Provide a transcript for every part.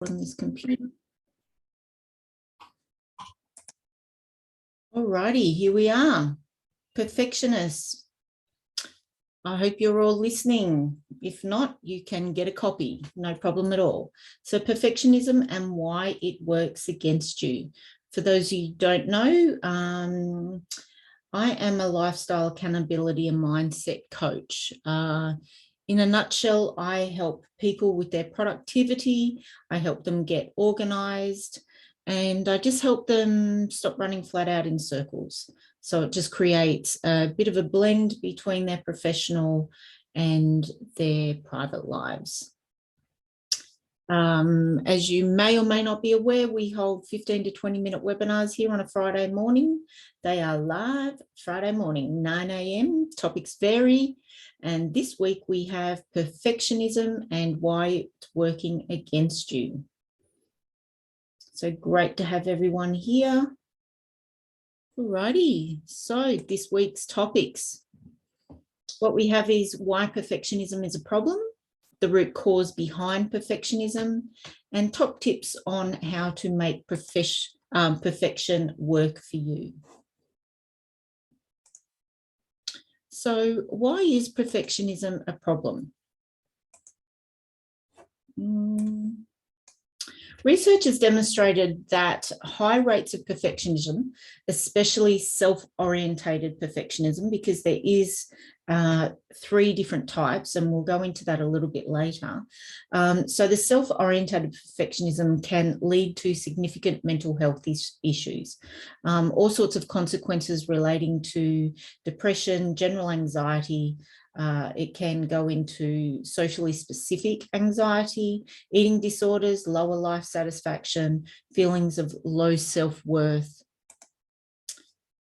on this computer. Alrighty, here we are. Perfectionists. I hope you're all listening. If not, you can get a copy, no problem at all. So perfectionism and why it works against you. For those of you who don't know, I am a lifestyle accountability and mindset coach. In a nutshell, I help people with their productivity. I help them get organized, and I just help them stop running flat out in circles. So it just creates a bit of a blend between their professional and their private lives. As you may or may not be aware, we hold 15 to 20-minute webinars here on a Friday morning. They are live Friday morning, 9 a.m. Topics vary. And this week we have perfectionism and why it's working against you. So great to have everyone here. Alrighty, so this week's topics. What we have is why perfectionism is a problem, the root cause behind perfectionism, and top tips on how to make perfection work for you. So why is perfectionism a problem? Research has demonstrated that high rates of perfectionism, especially self-orientated perfectionism, because there is 3 different types, and we'll go into that a little bit later. So the self-orientated perfectionism can lead to significant mental health issues, all sorts of consequences relating to depression, general anxiety. It can go into socially specific anxiety, eating disorders, lower life satisfaction, feelings of low self-worth.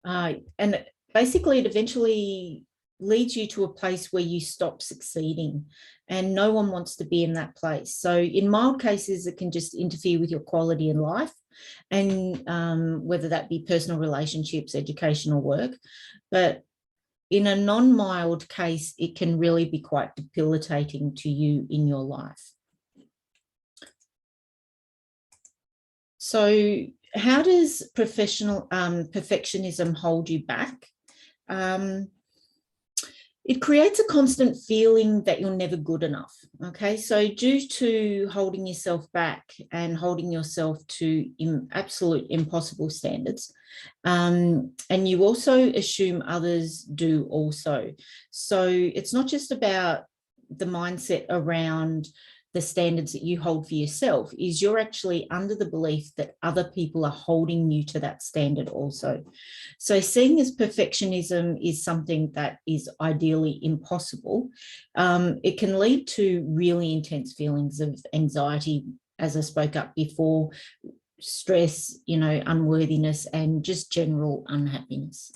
And basically it eventually leads you to a place where you stop succeeding, and no one wants to be in that place. So in mild cases, it can just interfere with your quality in life, and whether that be personal relationships, education, or work. But in a non-mild case, it can really be quite debilitating to you in your life. So how does perfectionism hold you back? It creates a constant feeling that you're never good enough, okay? So due to holding yourself back and holding yourself to absolute impossible standards, and you also assume others do also. So it's not just about the mindset around the standards that you hold for yourself, is you're actually under the belief that other people are holding you to that standard also. So seeing as perfectionism is something that is ideally impossible, it can lead to really intense feelings of anxiety, as I spoke up before, stress, unworthiness, and just general unhappiness.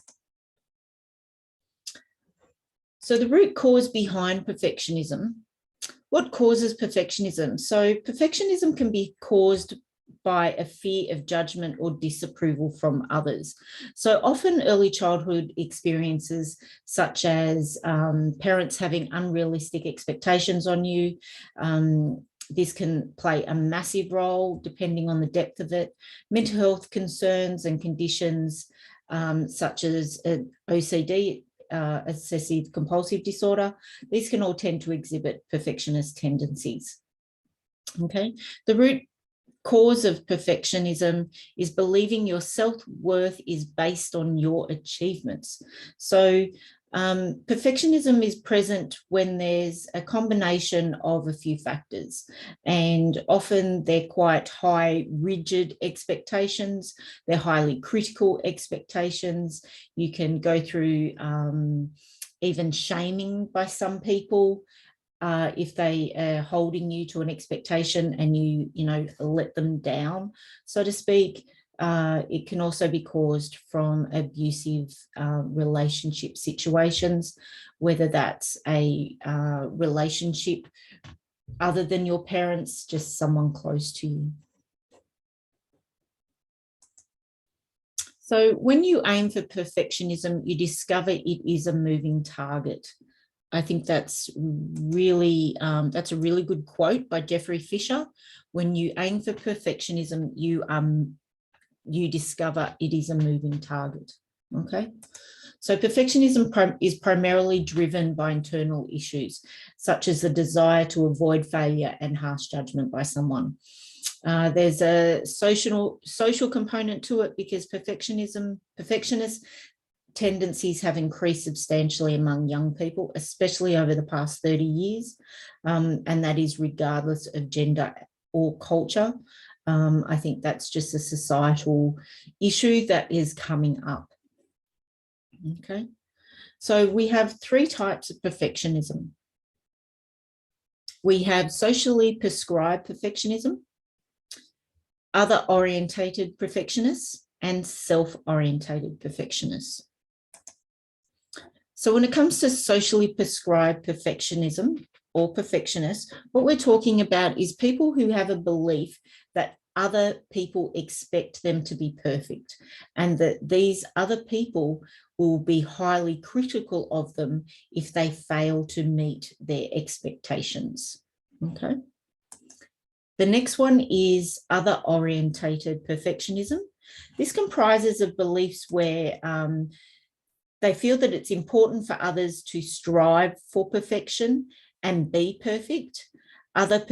So the root cause behind perfectionism. What causes perfectionism? So perfectionism can be caused by a fear of judgment or disapproval from others. So often early childhood experiences, such as parents having unrealistic expectations on you, this can play a massive role depending on the depth of it. Mental health concerns and conditions such as OCD, obsessive compulsive disorder, these can all tend to exhibit perfectionist tendencies. Okay, the root cause of perfectionism is believing your self-worth is based on your achievements. So perfectionism is present when there's a combination of a few factors, and often they're quite high, rigid expectations. They're highly critical expectations. You can go through even shaming by some people if they are holding you to an expectation and you let them down, so to speak. It can also be caused from abusive relationship situations, whether that's a relationship other than your parents, just someone close to you. So when you aim for perfectionism, you discover it is a moving target. I think that's a really good quote by Jeffrey Fisher. When you aim for perfectionism, you discover it is a moving target. Okay. So perfectionism is primarily driven by internal issues, such as the desire to avoid failure and harsh judgment by someone. There's a social component to it, because perfectionist tendencies have increased substantially among young people, especially over the past 30 years, and that is regardless of gender or culture. I think that's just a societal issue that is coming up. Okay, so we have three types of perfectionism. We have socially prescribed perfectionism, other-orientated perfectionists, and self-orientated perfectionists. So when it comes to socially prescribed perfectionism or perfectionists, what we're talking about is people who have a belief that other people expect them to be perfect, and that these other people will be highly critical of them if they fail to meet their expectations. Okay. The next one is other-orientated perfectionism. This comprises of beliefs where they feel that it's important for others to strive for perfection and be perfect. Other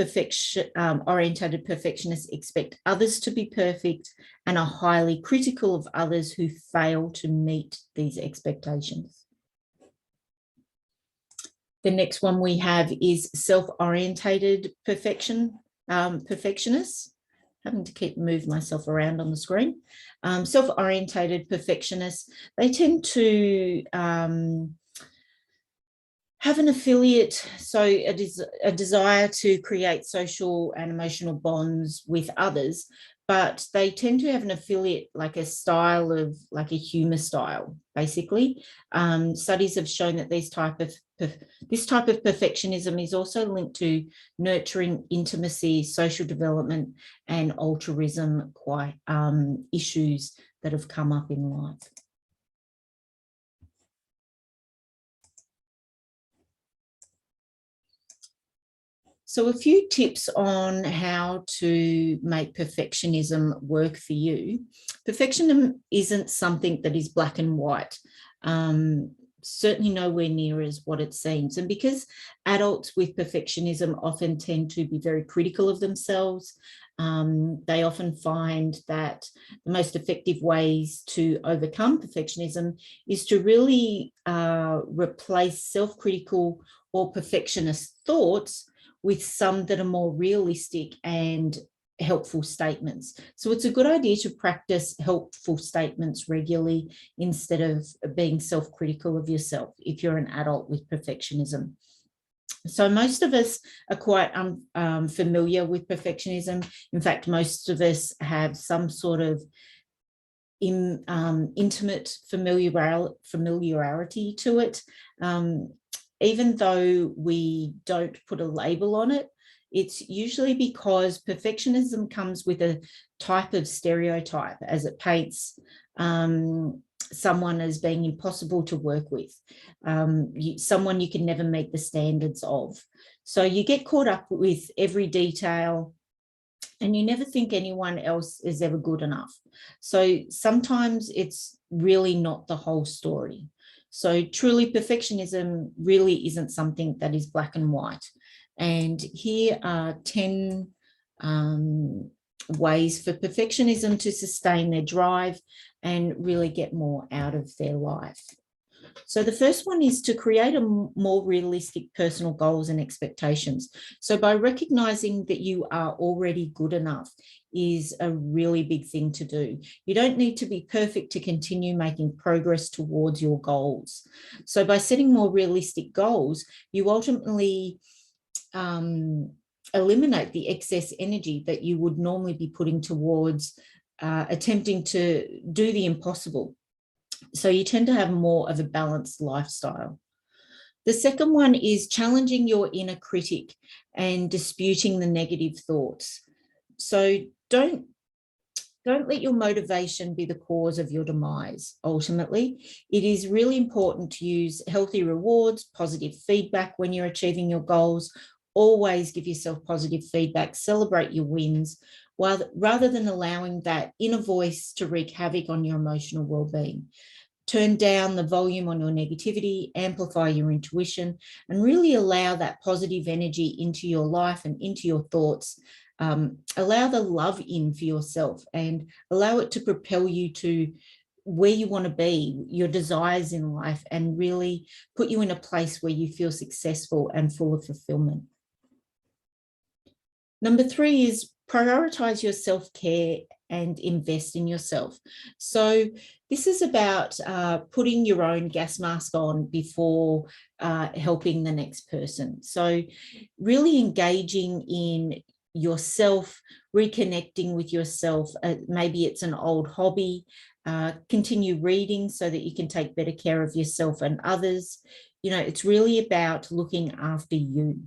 orientated perfectionists expect others to be perfect and are highly critical of others who fail to meet these expectations. The next one we have is self-orientated perfectionists. Having to keep moving myself around on the screen. Self-orientated perfectionists, they tend to have an affiliate, so it is a desire to create social and emotional bonds with others, but they tend to have an affiliate, like a style of, like a humor style, basically. Studies have shown that this type of perfectionism is also linked to nurturing intimacy, social development, and altruism issues that have come up in life. So a few tips on how to make perfectionism work for you. Perfectionism isn't something that is black and white. Certainly nowhere near as what it seems. And because adults with perfectionism often tend to be very critical of themselves, they often find that the most effective ways to overcome perfectionism is to really replace self-critical or perfectionist thoughts with some that are more realistic and helpful statements. So it's a good idea to practice helpful statements regularly instead of being self-critical of yourself if you're an adult with perfectionism. So most of us are quite familiar with perfectionism. In fact, most of us have some sort of intimate familiarity to it. Even though we don't put a label on it, it's usually because perfectionism comes with a type of stereotype, as it paints someone as being impossible to work with, someone you can never meet the standards of. So you get caught up with every detail and you never think anyone else is ever good enough. So sometimes it's really not the whole story. So truly, perfectionism really isn't something that is black and white. And here are 10 ways for perfectionism to sustain their drive and really get more out of their life. So the first one is to create a more realistic personal goals and expectations. So by recognizing that you are already good enough is a really big thing to do. You don't need to be perfect to continue making progress towards your goals. So by setting more realistic goals, you ultimately eliminate the excess energy that you would normally be putting towards attempting to do the impossible. So you tend to have more of a balanced lifestyle. The second one is challenging your inner critic and disputing the negative thoughts. So don't let your motivation be the cause of your demise. Ultimately, it is really important to use healthy rewards, positive feedback when you're achieving your goals, always give yourself positive feedback, celebrate your wins, rather than allowing that inner voice to wreak havoc on your emotional well-being. Turn down the volume on your negativity, amplify your intuition, and really allow that positive energy into your life and into your thoughts. Allow the love in for yourself and allow it to propel you to where you want to be, your desires in life, and really put you in a place where you feel successful and full of fulfillment. Number 3 is prioritize your self-care and invest in yourself. So this is about putting your own gas mask on before helping the next person. So really engaging in yourself, reconnecting with yourself. Maybe it's an old hobby. Continue reading so that you can take better care of yourself and others. You know, it's really about looking after you.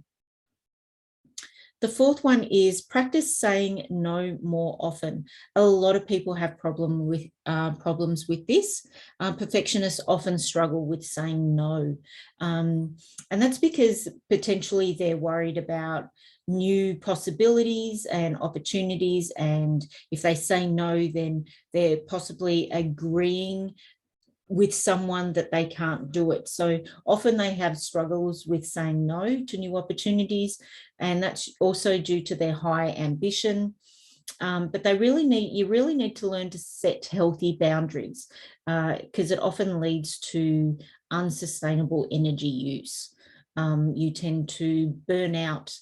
The 4th one is practice saying no more often. A lot of people have problems with this. Perfectionists often struggle with saying no. And that's because potentially they're worried about new possibilities and opportunities. And if they say no, then they're possibly agreeing with someone that they can't do it. So often they have struggles with saying no to new opportunities, and that's also due to their high ambition. But you really need to learn to set healthy boundaries because it often leads to unsustainable energy use. You tend to burn out,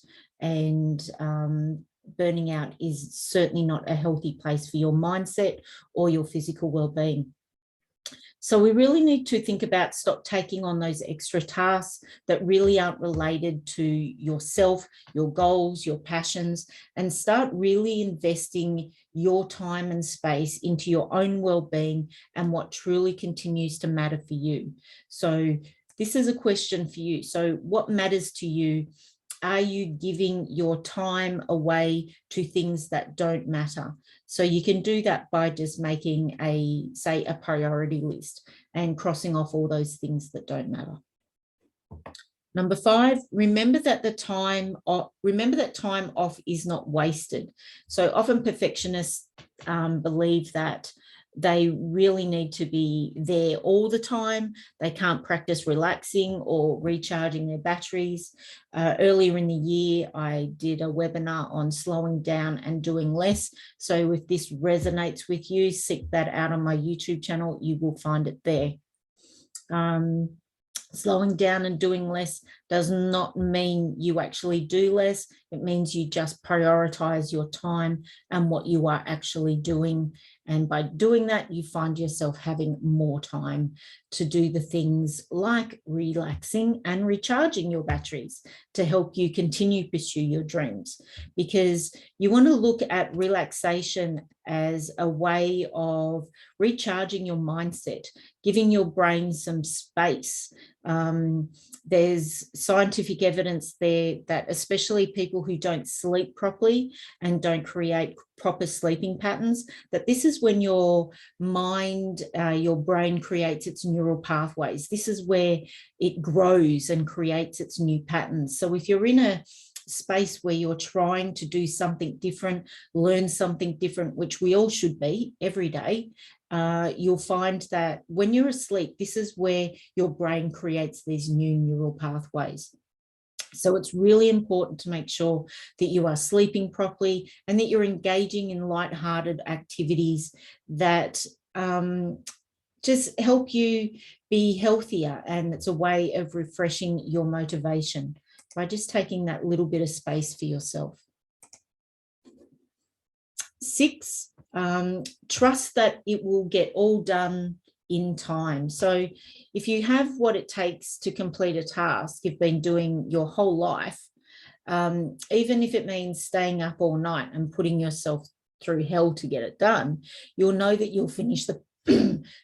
and burning out is certainly not a healthy place for your mindset or your physical well-being. So we really need to think about stop taking on those extra tasks that really aren't related to yourself, your goals, your passions, and start really investing your time and space into your own well-being and what truly continues to matter for you. So this is a question for you. So what matters to you? Are you giving your time away to things that don't matter? So you can do that by just making a priority list and crossing off all those things that don't matter. Number 5, remember that time off is not wasted. So often perfectionists believe that they really need to be there all the time. They can't practice relaxing or recharging their batteries. Earlier in the year, I did a webinar on slowing down and doing less. So if this resonates with you, seek that out on my YouTube channel. You will find it there. Slowing down and doing less does not mean you actually do less. It means you just prioritize your time and what you are actually doing. And by doing that, you find yourself having more time to do the things like relaxing and recharging your batteries to help you continue to pursue your dreams. Because you want to look at relaxation as a way of recharging your mindset, giving your brain some space. There's scientific evidence there that especially people who don't sleep properly and don't create proper sleeping patterns, that this is when your mind, your brain creates its neural pathways. This is where it grows and creates its new patterns. So if you're in a space where you're trying to do something different, learn something different, which we all should be every day, you'll find that when you're asleep, this is where your brain creates these new neural pathways. So it's really important to make sure that you are sleeping properly and that you're engaging in lighthearted activities that just help you be healthier. And it's a way of refreshing your motivation by just taking that little bit of space for yourself. 6, trust that it will get all done in time. So if you have what it takes to complete a task you've been doing your whole life, even if it means staying up all night and putting yourself through hell to get it done, you'll know that you'll finish the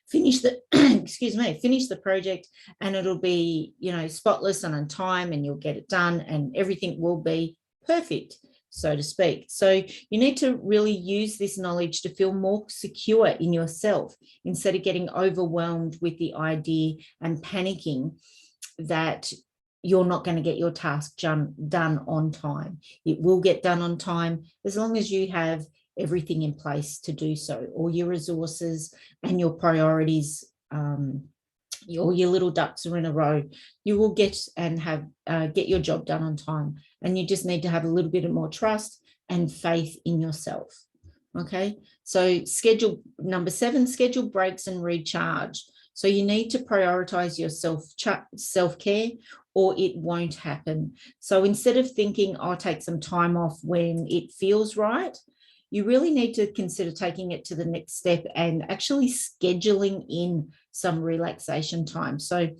finish the project, and it'll be, you know, spotless and on time, and you'll get it done and everything will be perfect, so to speak. So you need to really use this knowledge to feel more secure in yourself instead of getting overwhelmed with the idea and panicking that you're not going to get your task done on time. It will get done on time as long as you have everything in place to do so, all your resources and your priorities, all your little ducks are in a row. You will get your job done on time, and you just need to have a little bit of more trust and faith in yourself. Okay, so number 7, schedule breaks and recharge. So you need to prioritize your self-care, or it won't happen. So instead of thinking, I'll take some time off when it feels right, you really need to consider taking it to the next step and actually scheduling in some relaxation time. So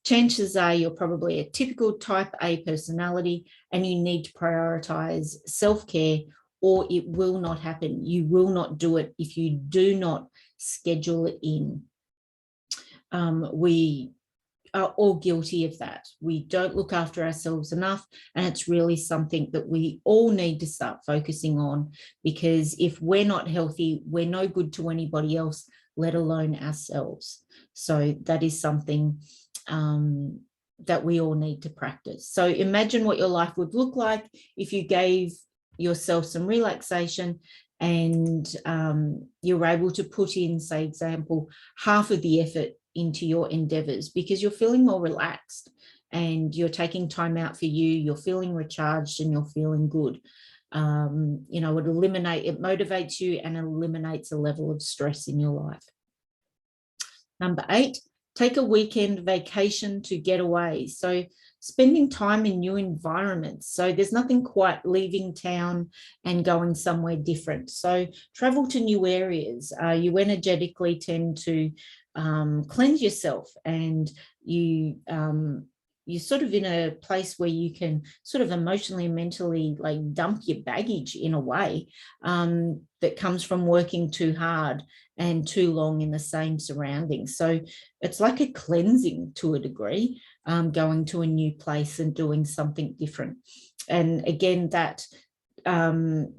chances are you're probably a typical type A personality, and you need to prioritize self-care, or it will not happen. You will not do it if you do not schedule it in. We are all guilty of that. We don't look after ourselves enough, and it's really something that we all need to start focusing on, because if we're not healthy, we're no good to anybody else, let alone ourselves. So that is something that we all need to practice. So imagine what your life would look like if you gave yourself some relaxation, and you're able to put in, say, example, half of the effort into your endeavors, because you're feeling more relaxed and you're taking time out for you, you're feeling recharged and you're feeling good. It motivates you and eliminates a level of stress in your life. Number 8, take a weekend vacation to get away. So spending time in new environments. So there's nothing quite leaving town and going somewhere different. So travel to new areas. You energetically tend to cleanse yourself, and you're sort of in a place where you can sort of emotionally and mentally like dump your baggage in a way that comes from working too hard and too long in the same surroundings. So it's like a cleansing to a degree, going to a new place and doing something different. And again, that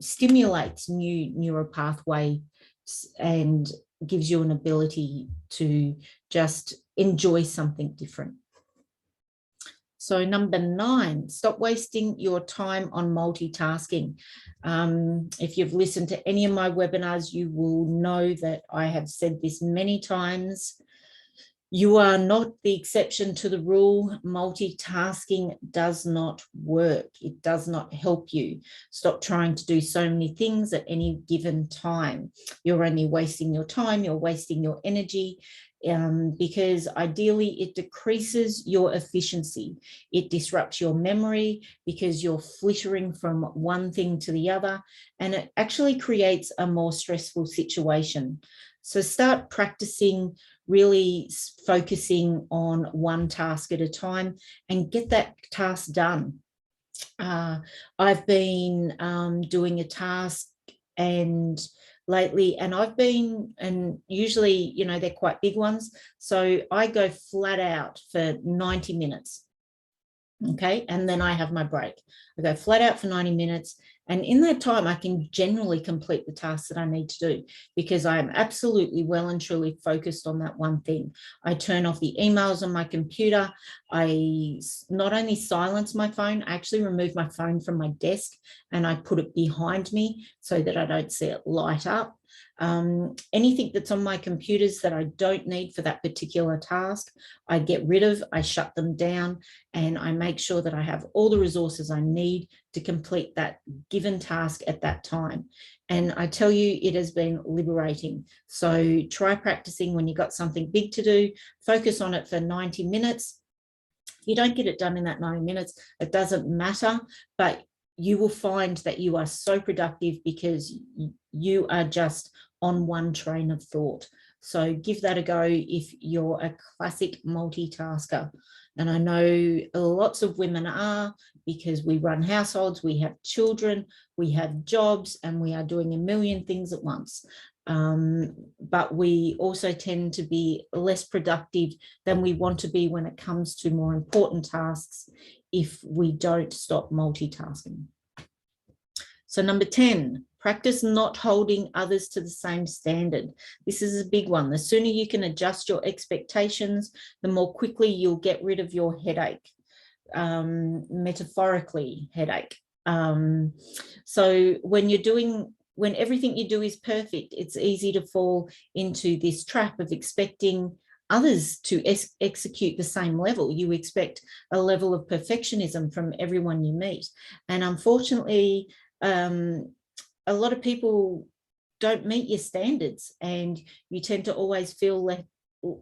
stimulates new neural pathways and gives you an ability to just enjoy something different. So number 9, stop wasting your time on multitasking. If you've listened to any of my webinars, you will know that I have said this many times. You are not the exception to the rule. Multitasking does not work. It does not help you. Stop trying to do so many things at any given time. You're only wasting your time, you're wasting your energy, because ideally it decreases your efficiency. It disrupts your memory because you're flittering from one thing to the other, and it actually creates a more stressful situation. So start practicing really focusing on one task at a time and get that task done. I've been doing a task lately, and usually, they're quite big ones. So I go flat out for 90 minutes. Okay, and then I have my break. I go flat out for 90 minutes. And in that time, I can generally complete the tasks that I need to do, because I am absolutely well and truly focused on that one thing. I turn off the emails on my computer. I not only silence my phone, I actually remove my phone from my desk and I put it behind me so that I don't see it light up. Anything that's on my computers that I don't need for that particular task, I get rid of, I shut them down, and I make sure that I have all the resources I need to complete that given task at that time. And I tell you, it has been liberating. So try practicing when you've got something big to do, focus on it for 90 minutes. If you don't get it done in that 90 minutes, it doesn't matter, but you will find that you are so productive because you are just on one train of thought. So give that a go if you're a classic multitasker. And I know lots of women are, because we run households, we have children, we have jobs, and we are doing a million things at once. But we also tend to be less productive than we want to be when it comes to more important tasks if we don't stop multitasking. So number 10, practice not holding others to the same standard. This is a big one. The sooner you can adjust your expectations, the more quickly you'll get rid of your headache. metaphorically headache. So when everything you do is perfect, it's easy to fall into this trap of expecting others to execute the same level. You expect a level of perfectionism from everyone you meet. And unfortunately, a lot of people don't meet your standards, and you tend to always feel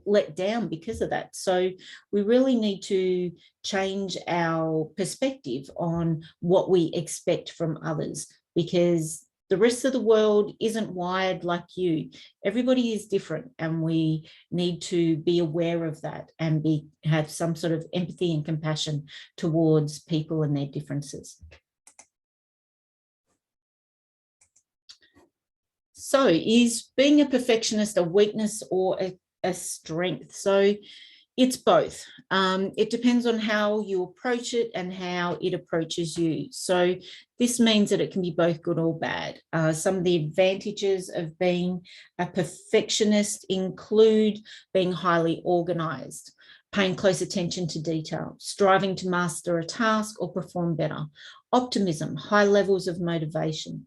let down because of that. So we really need to change our perspective on what we expect from others, because the rest of the world isn't wired like you. Everybody is different, and we need to be aware of that and have some sort of empathy and compassion towards people and their differences. So is being a perfectionist a weakness or a strength? So it's both. It depends on how you approach it and how it approaches you. So this means that it can be both good or bad. Some of the advantages of being a perfectionist include being highly organized, paying close attention to detail, striving to master a task or perform better, optimism, high levels of motivation.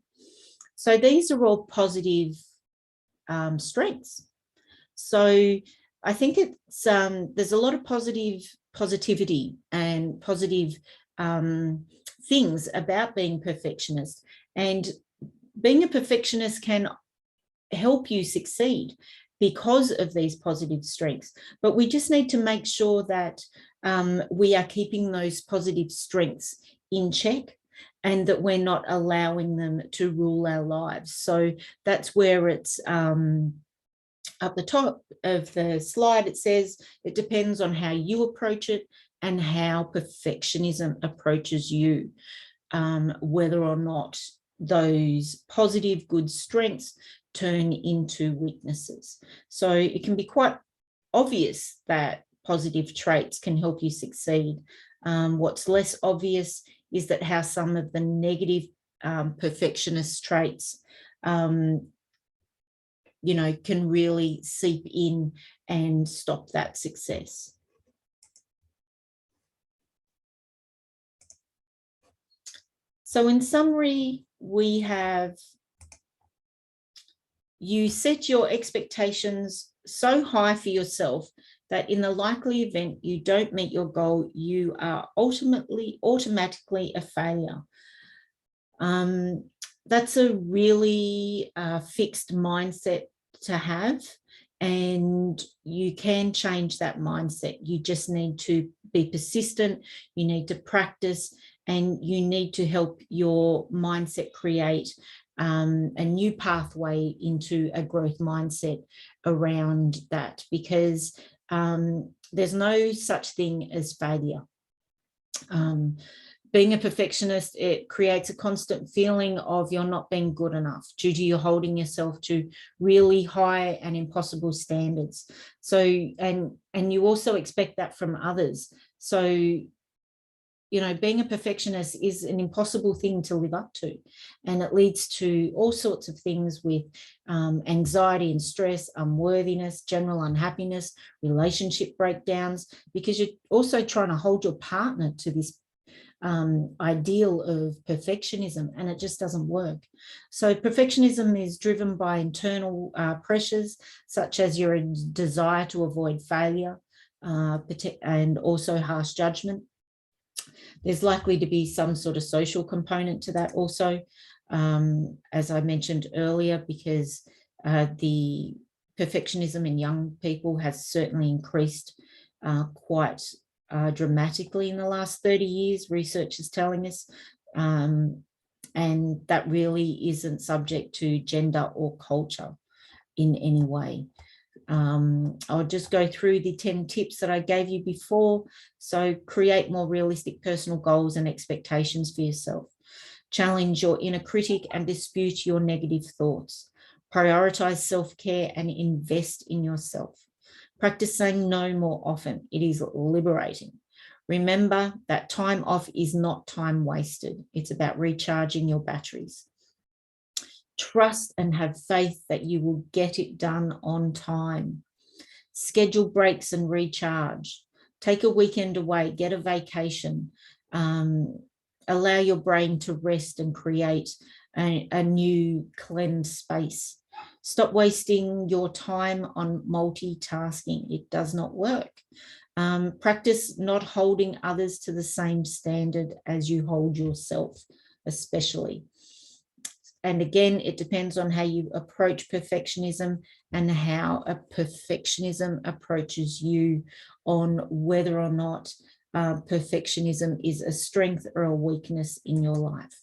So these are all positive strengths. So I think it's there's a lot of positivity and positive things about being perfectionist, and being a perfectionist can help you succeed because of these positive strengths. But we just need to make sure that we are keeping those positive strengths in check, and that we're not allowing them to rule our lives. So that's where it's up the top of the slide, it says it depends on how you approach it and how perfectionism approaches you, whether or not those positive good strengths turn into weaknesses. So it can be quite obvious that positive traits can help you succeed. What's less obvious is that how some of the negative perfectionist traits can really seep in and stop that success. So in summary, we have, you set your expectations so high for yourself that in the likely event you don't meet your goal, you are automatically a failure. That's a really fixed mindset to have, and you can change that mindset. You just need to be persistent, you need to practice, and you need to help your mindset create a new pathway into a growth mindset around that, because there's no such thing as failure. Being a perfectionist, it creates a constant feeling of you're not being good enough due to you holding yourself to really high and impossible standards. So, and you also expect that from others. So, being a perfectionist is an impossible thing to live up to. And it leads to all sorts of things with anxiety and stress, unworthiness, general unhappiness, relationship breakdowns, because you're also trying to hold your partner to this ideal of perfectionism, and it just doesn't work. So perfectionism is driven by internal pressures, such as your desire to avoid failure and also harsh judgment. There's likely to be some sort of social component to that also, as I mentioned earlier, because the perfectionism in young people has certainly increased quite dramatically in the last 30 years, research is telling us, and that really isn't subject to gender or culture in any way. I'll just go through the 10 tips that I gave you before. So create more realistic personal goals and expectations for yourself. Challenge your inner critic and dispute your negative thoughts. Prioritize self-care and invest in yourself. Practice saying no more often. It is liberating. Remember that time off is not time wasted. It's about recharging your batteries. Trust and have faith that you will get it done on time. Schedule breaks and recharge. Take a weekend away, get a vacation, allow your brain to rest and create a new cleansed space. Stop wasting your time on multitasking. It does not work. Practice not holding others to the same standard as you hold yourself, especially. And again, it depends on how you approach perfectionism and how a perfectionism approaches you on whether or not perfectionism is a strength or a weakness in your life.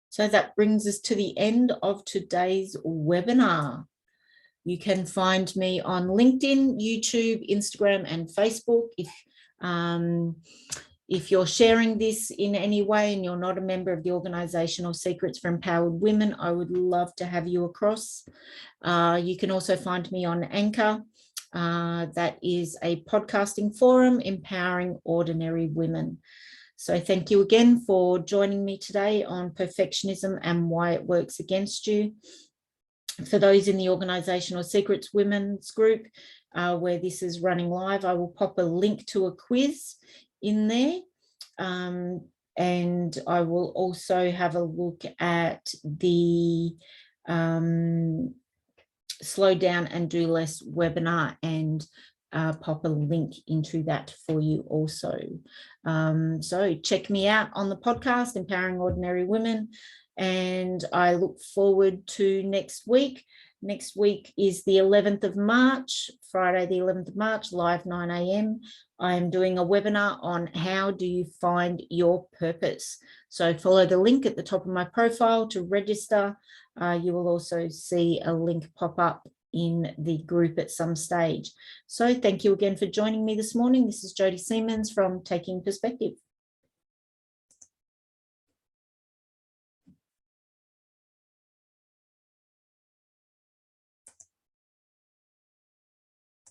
So that brings us to the end of today's webinar. You can find me on LinkedIn, YouTube, Instagram, and Facebook. If you're sharing this in any way and you're not a member of the organisation or Secrets for Empowered Women, I would love to have you across. You can also find me on Anchor. That is a podcasting forum empowering ordinary women. So thank you again for joining me today on perfectionism and why it works against you. For those in the organisation or Secrets Women's group where this is running live, I will pop a link to a quiz in there. And I will also have a look at the Slow Down and Do Less webinar and pop a link into that for you also. So check me out on the podcast, Empowering Ordinary Women, and I look forward to next week. Next week is the 11th of March, Friday the 11th of March, live 9 a.m. I am doing a webinar on how do you find your purpose. So follow the link at the top of my profile to register. You will also see a link pop up in the group at some stage. So thank you again for joining me this morning. This is Jodie Siemens from Taking Perspective.